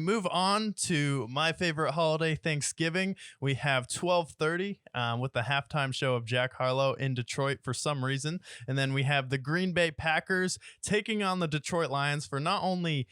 move on to my favorite holiday, Thanksgiving, we have 12:30 with the halftime show of Jack Harlow in Detroit for some reason. And then we have the Green Bay Packers taking on the Detroit Lions for not only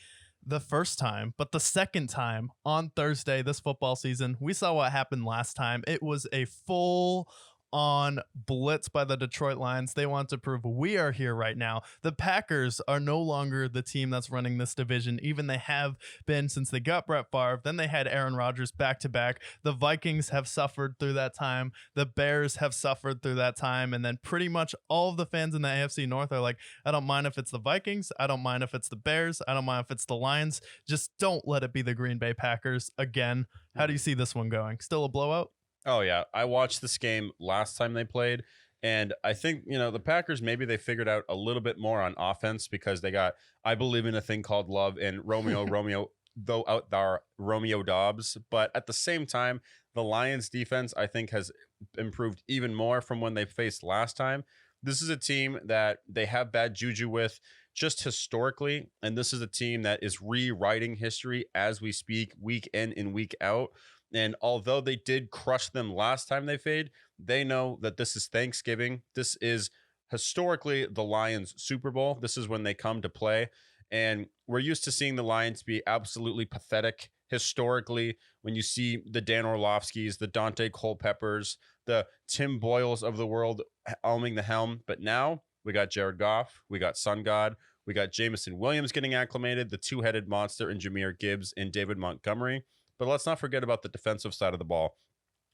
the first time, but the second time on Thursday this football season. We saw what happened last time. It was a full on blitz by the Detroit Lions. They want to prove we are here right now. The Packers are no longer the team that's running this division. Even they have been since they got Brett Favre. Then they had Aaron Rodgers back to back. The Vikings have suffered through that time. The Bears have suffered through that time. And then pretty much all of the fans in the AFC North are like, I don't mind if it's the Vikings. I don't mind if it's the Bears. I don't mind if it's the Lions. Just don't let it be the Green Bay Packers again. How do you see this one going? Still a blowout? Oh, yeah. I watched this game last time they played, and I think, the Packers, maybe they figured out a little bit more on offense because they got, I believe in a thing called love, and Romeo, though out there, Romeo Dobbs. But at the same time, the Lions defense, I think, has improved even more from when they faced last time. This is a team that they have bad juju with just historically, and this is a team that is rewriting history as we speak, week in and week out. And although they did crush them last time they fade, they know that this is Thanksgiving. This is historically the Lions' Super Bowl. This is when they come to play. And we're used to seeing the Lions be absolutely pathetic historically when you see the Dan Orlovskis, the Dante Culpeppers, the Tim Boyles of the world helming the helm. But now we got Jared Goff, we got Sun God, we got Jameson Williams getting acclimated, the two-headed monster in Jahmyr Gibbs and David Montgomery. But let's not forget about the defensive side of the ball.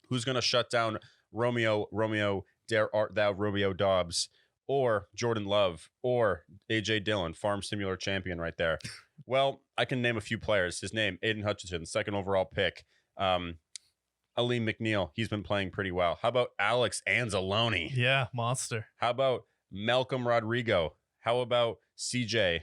Who's going to shut down Romeo, dare art thou, Romeo Dobbs, or Jordan Love, or A.J. Dillon, farm simulator champion right there? Well, I can name a few players. His name, Aiden Hutchinson, second overall pick. Aleem McNeil, he's been playing pretty well. How about Alex Anzalone? Yeah, monster. How about Malcolm Rodrigo? How about CJ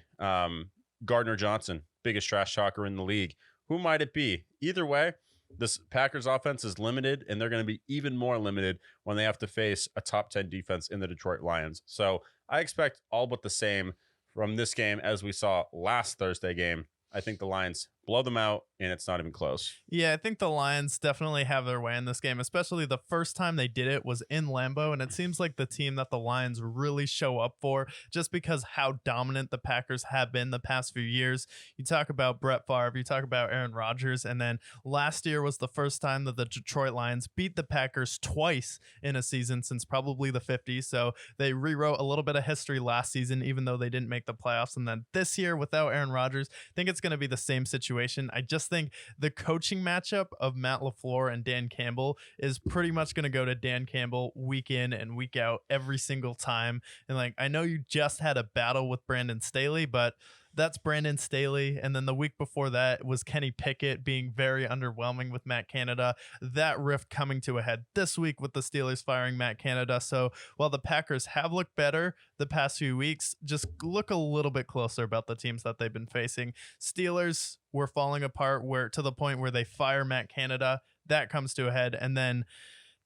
Gardner Johnson, biggest trash talker in the league? Who might it be? Either way, this Packers offense is limited, and they're going to be even more limited when they have to face a top 10 defense in the Detroit Lions. So I expect all but the same from this game as we saw last Thursday game. I think the Lions blow them out, and it's not even close. Yeah, I think the Lions definitely have their way in this game, especially the first time they did it was in Lambeau, and it seems like the team that the Lions really show up for just because how dominant the Packers have been the past few years. You talk about Brett Favre, you talk about Aaron Rodgers, and then last year was the first time that the Detroit Lions beat the Packers twice in a season since probably the 50s, so they rewrote a little bit of history last season, even though they didn't make the playoffs, and then this year without Aaron Rodgers, I think it's going to be the same situation. I just think the coaching matchup of Matt LaFleur and Dan Campbell is pretty much going to go to Dan Campbell week in and week out every single time. And I know you just had a battle with Brandon Staley, but that's Brandon Staley. And then the week before that was Kenny Pickett being very underwhelming with Matt Canada. That rift coming to a head this week with the Steelers firing Matt Canada. So while the Packers have looked better the past few weeks, just look a little bit closer about the teams that they've been facing. Steelers were falling apart to the point where they fire Matt Canada. That comes to a head. And then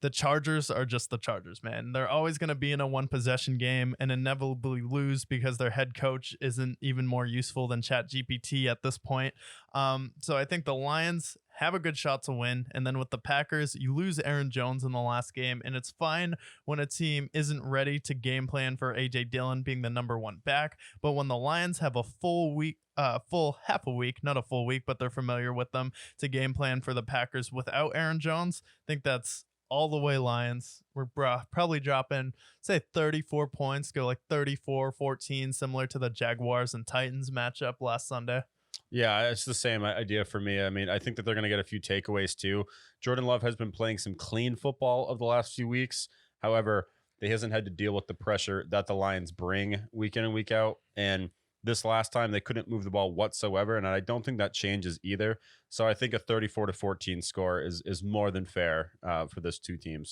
the Chargers are just the Chargers, man. They're always going to be in a one-possession game and inevitably lose because their head coach isn't even more useful than ChatGPT at this point. So I think the Lions have a good shot to win. And then with the Packers, you lose Aaron Jones in the last game, and it's fine when a team isn't ready to game plan for A.J. Dillon being the number one back. But when the Lions have a full half a week, not a full week, but they're familiar with them to game plan for the Packers without Aaron Jones, I think that's all the way Lions. We're probably dropping, say, 34 points, go 34-14, similar to the Jaguars and Titans matchup last Sunday. Yeah, it's the same idea for me. I mean, I think that they're going to get a few takeaways too. Jordan Love has been playing some clean football of the last few weeks. However, he hasn't had to deal with the pressure that the Lions bring week in and week out. And this last time, they couldn't move the ball whatsoever, and I don't think that changes either. So I think a 34-14 score is more than fair for those two teams.